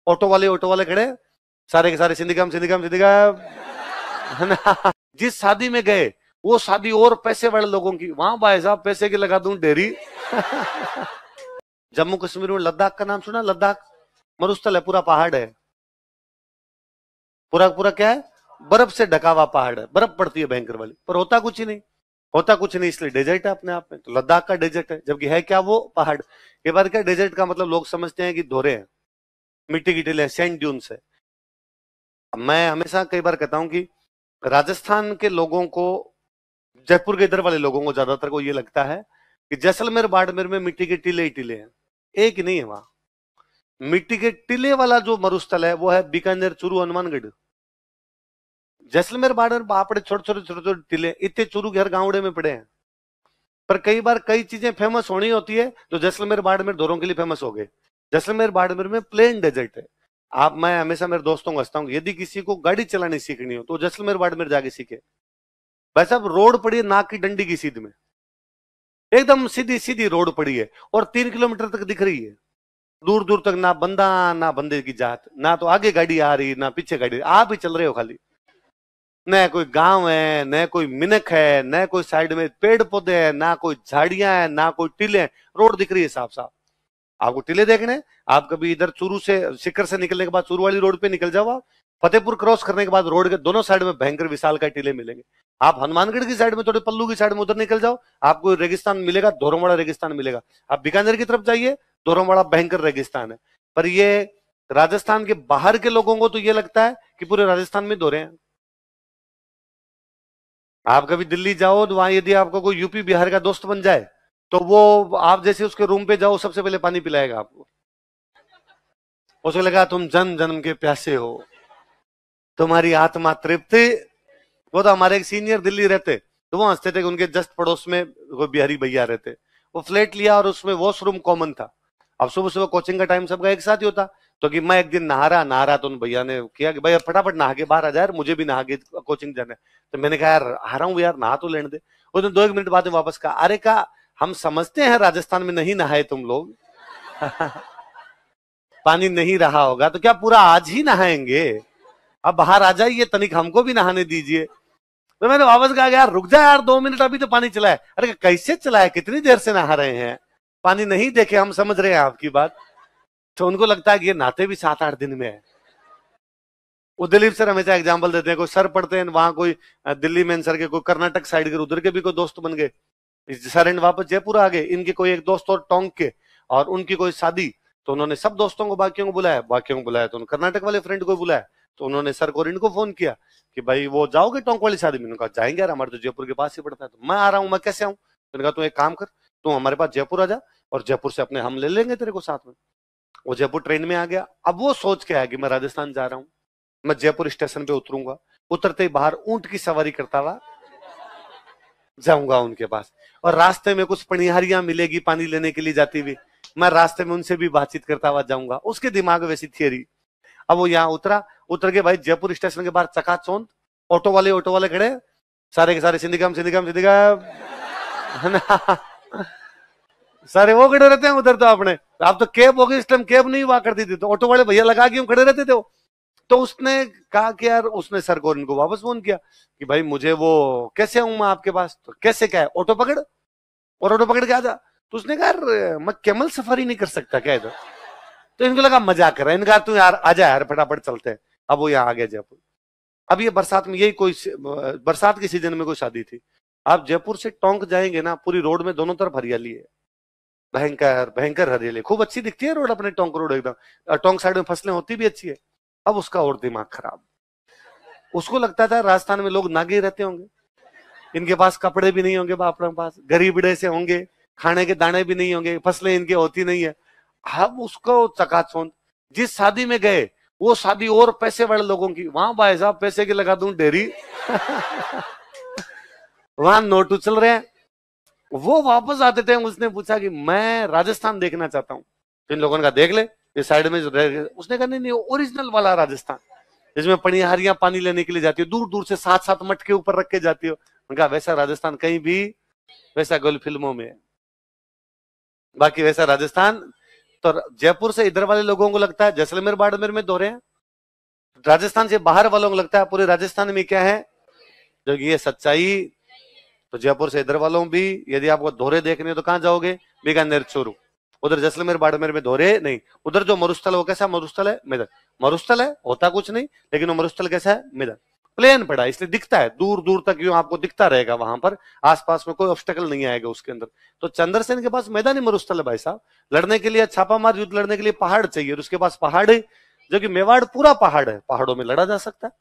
Auto वाले खड़े, सारे के सारे सिंधिकम सिंधिकम सिंधिकम, है ना। जिस शादी में गए वो शादी और पैसे वाले लोगों की, वहां भाई साहब पैसे की लगा दूं डेरी। जम्मू कश्मीर में लद्दाख का नाम सुना? लद्दाख मरुस्थल है, पूरा पहाड़ है, पूरा पूरा क्या है, बर्फ से ढका हुआ पहाड़ है, बर्फ पड़ती है भयंकर वाली, पर होता कुछ ही नहीं, होता कुछ नहीं, इसलिए डेजर्ट है अपने आप में। तो लद्दाख का डेजर्ट है, जबकि है क्या वो पहाड़। ये बात क्या, डेजर्ट का मतलब लोग समझते हैं कि धोरे हैं, मिट्टी की टीले, सैंड ड्यून्स है। मैं हमेशा कई बार कहता हूं कि राजस्थान के लोगों को, जयपुर के इधर वाले लोगों को ज्यादातर को ये लगता है कि जैसलमेर बाड़मेर में मिट्टी के टीले ही टीले हैं। एक ही नहीं है वहां। मिट्टी के टीले वाला जो मरुस्थल है वो है बीकानेर, चूरू, हनुमानगढ़। जैसलमेर बाड़मेर बापड़े छोटे छोटे छोटे छोटे टीले, इतने चूरू के हर गांवड़े में पड़े हैं। पर कई बार कई चीजें फेमस होनी होती है, तो जैसलमेर बाड़मेर दोनों के लिए फेमस हो गए। जैसलमेर बाड़मेर में प्लेन डेजर्ट है। आप, मैं हमेशा मेरे दोस्तों को हंसता हूँ, यदि किसी को गाड़ी चलानी सीखनी हो तो जैसलमेर बाड़मेर जाके सीखे। भाई साहब रोड पड़ी है नाक की डंडी की सीध में, एकदम सीधी सीधी रोड पड़ी है और 3 किलोमीटर तक दिख रही है, दूर दूर तक ना बंदा ना बंदे की जात, ना तो आगे गाड़ी आ रही ना पीछे गाड़ी, आप ही चल रहे हो खाली। न कोई गांव है, न कोई मिनक है, न कोई साइड में पेड़ पौधे हैं, ना कोई झाड़ियां हैं, ना कोई टीले हैं, रोड दिख रही है साफ साफ। आपको टीले देखने, आप कभी इधर चूरू से, सिकर से निकलने के बाद चूरू वाली रोड पे निकल जाओ, आप फतेहपुर क्रॉस करने के बाद रोड के दोनों साइड में भयंकर विशाल का टीले मिलेंगे। आप हनुमानगढ़ की साइड में, थोड़े पल्लू की साइड में उधर निकल जाओ, आपको रेगिस्तान मिलेगा, धोरमवाड़ा रेगिस्तान मिलेगा। आप बीकानेर की तरफ जाइए, धोरमवाड़ा भयंकर रेगिस्तान है। पर ये राजस्थान के बाहर के लोगों को तो ये लगता है कि पूरे राजस्थान में धोरे हैं। आप कभी दिल्ली जाओ तो वहां यदि आपको कोई यूपी बिहार का दोस्त बन जाए तो वो आप जैसे उसके रूम पे जाओ सबसे पहले पानी पिलाएगा आपको। उसे लगा तुम जन्म जन्म के प्यासे हो, तुम्हारी आत्मा तृप्ति। वो तो हमारे एक सीनियर दिल्ली रहते, तो वो हंसते थे कि उनके जस्ट पड़ोस में कोई बिहारी भैया रहते, वो फ्लैट लिया और उसमें वॉशरूम कॉमन था। अब सुबह सुबह कोचिंग का टाइम सबका एक साथ ही होता, तो कि मैं एक दिन नहा रहा तो उन भैया ने किया कि भाई फटाफट नहा के बाहर आ जाए, मुझे भी नहा के कोचिंग जाना है। तो मैंने कहा यार आ रहा हूँ यार, नहा तो लेने दे। उसने 2-1 मिनट बाद में वापस कहा, अरे कहा हम समझते हैं राजस्थान में नहीं नहाए तुम लोग। पानी नहीं रहा होगा तो क्या पूरा आज ही नहाएंगे? अब बाहर आ जाइए, तनिक हमको भी नहाने दीजिए। तो मैंने वापस कहा यार रुक जा यार 2 मिनट, अभी तो पानी चला है। अरे कैसे चला है, कितनी देर से नहा रहे हैं, पानी नहीं देखे, हम समझ रहे हैं आपकी बात। तो उनको लगता है कि ये नहाते भी 7-8 दिन में है। वो दिलीप सर हमेशा एग्जाम्पल देते हैं, कोई सर पढ़ते हैं वहां, कोई दिल्ली में सर के, कोई कर्नाटक साइड के, उधर के भी कोई दोस्त बन गए। सर एंड वापस जयपुर आ गए, इनके कोई एक दोस्त और टोंक के, और उनकी कोई शादी, तो उन्होंने सब दोस्तों को बाकियों को बुलाया, तो उन्होंने कर्नाटक वाले फ्रेंड को बुलाया। तो उन्होंने सर को और इनको फोन किया कि भाई वो जाओगे टोंक वाली शादी में? उन्होंने कहा जाएंगे यार, हमारे तो जयपुर के पास ही पड़ता है। तो मैं आ रहा हूँ, मैं कैसे आऊँ? मैंने कहा तू एक काम कर, तू हमारे पास जयपुर आ जा और जयपुर से अपने हम ले लेंगे तेरे को साथ में। वो जयपुर ट्रेन में आ गया। अब वो सोच के आया कि मैं राजस्थान जा रहा हूँ, मैं जयपुर स्टेशन पे उतरूंगा, उतरते ही बाहर ऊंट की सवारी करता हुआ जाऊंगा उनके पास, और रास्ते में कुछ पनिहारियां मिलेगी पानी लेने के लिए जाती हुई, मैं रास्ते में उनसे भी बातचीत करता हुआ जाऊंगा। उसके दिमाग में वैसी थियरी। अब वो यहाँ उतरा, उतर के भाई जयपुर स्टेशन के बाहर चकाचौंध ऑटो वाले खड़े, सारे के सारे सिंधिकम सिंधिकम सिंधिकम, है ना। सारे वो खड़े रहते हैं उधर। तो आपने, आप तो कैब हो गई, इस टाइम कैब नहीं हुआ करती थी, तो ऑटो वाले भैया लगा के खड़े रहते थे। तो उसने कहा कि यार, उसने सर को इनको वापस फोन किया कि भाई मुझे वो कैसे आऊं मैं आपके पास? तो कैसे क्या है, ऑटो पकड़ और ऑटो पकड़ के आ जा। तो उसने कहा यार मैं कैमल सफारी नहीं कर सकता क्या इधर? तो इनको लगा मजाक कर रहा है, इनका तू यार आजा यार फटाफट चलते हैं। अब वो यहाँ आ गया जयपुर। अब ये बरसात में, यही कोई बरसात की सीजन में कोई शादी थी। आप जयपुर से टोंक जाएंगे ना, पूरी रोड में दोनों तरफ हरियाली है, भयंकर भयंकर हरियाली, खूब अच्छी दिखती है रोड, अपने टोंक रोड एकदम। टोंक साइड में फसलें होती भी अच्छी है। अब उसका और दिमाग खराब, उसको लगता था राजस्थान में लोग नागे रहते होंगे, इनके पास कपड़े भी नहीं होंगे, बाप रे पास गरीबड़े से होंगे, खाने के दाने भी नहीं होंगे, फसलें इनकी होती नहीं है। अब उसको चकाचौंध, जिस शादी में गए वो शादी और पैसे वाले लोगों की, वहां भाई साहब पैसे की लगा दूं डेरी। वहां नोट उछल रहे हैं। वो वापस आते थे, उसने पूछा कि मैं राजस्थान देखना चाहता हूँ। इन लोगों ने कहा देख ले, ये साइड में उसने कहा नहीं ओरिजिनल वाला राजस्थान, जिसमें पनिहारियां पानी लेने के लिए जाती हो, दूर दूर से 7-7 मट के ऊपर रख के जाती हो। उनका वैसा राजस्थान कहीं भी, वैसा गोल फिल्मों में है, बाकी वैसा राजस्थान तो जयपुर से इधर वाले लोगों को लगता है जैसलमेर बाड़मेर में दोहरे हैं, राजस्थान से बाहर वालों को लगता है पूरे राजस्थान में क्या है, जो ये सच्चाई। तो जयपुर से इधर वालों भी यदि आपको दोहरे देखने हो तो कहां जाओगे, बीकानेर चूरू। उधर जैसलमेर बाड़मेर में दोहरे नहीं। उधर जो मरुस्थल है वो कैसा मरुस्थल है, मैदान मरुस्थल है, होता कुछ नहीं, लेकिन वो मरुस्थल कैसा है, मैदान प्लेन पड़ा है, इसलिए दिखता है दूर दूर तक, यूं आपको दिखता रहेगा, वहां पर आसपास में कोई ऑब्स्टेकल नहीं आएगा उसके अंदर। तो चंद्रसेन के पास मैदानी मरुस्थल है भाई साहब, लड़ने के लिए, छापामार युद्ध लड़ने के लिए पहाड़ चाहिए, और उसके पास पहाड़ है, जो कि मेवाड़ पूरा पहाड़ है, पहाड़ों में लड़ा जा सकता है।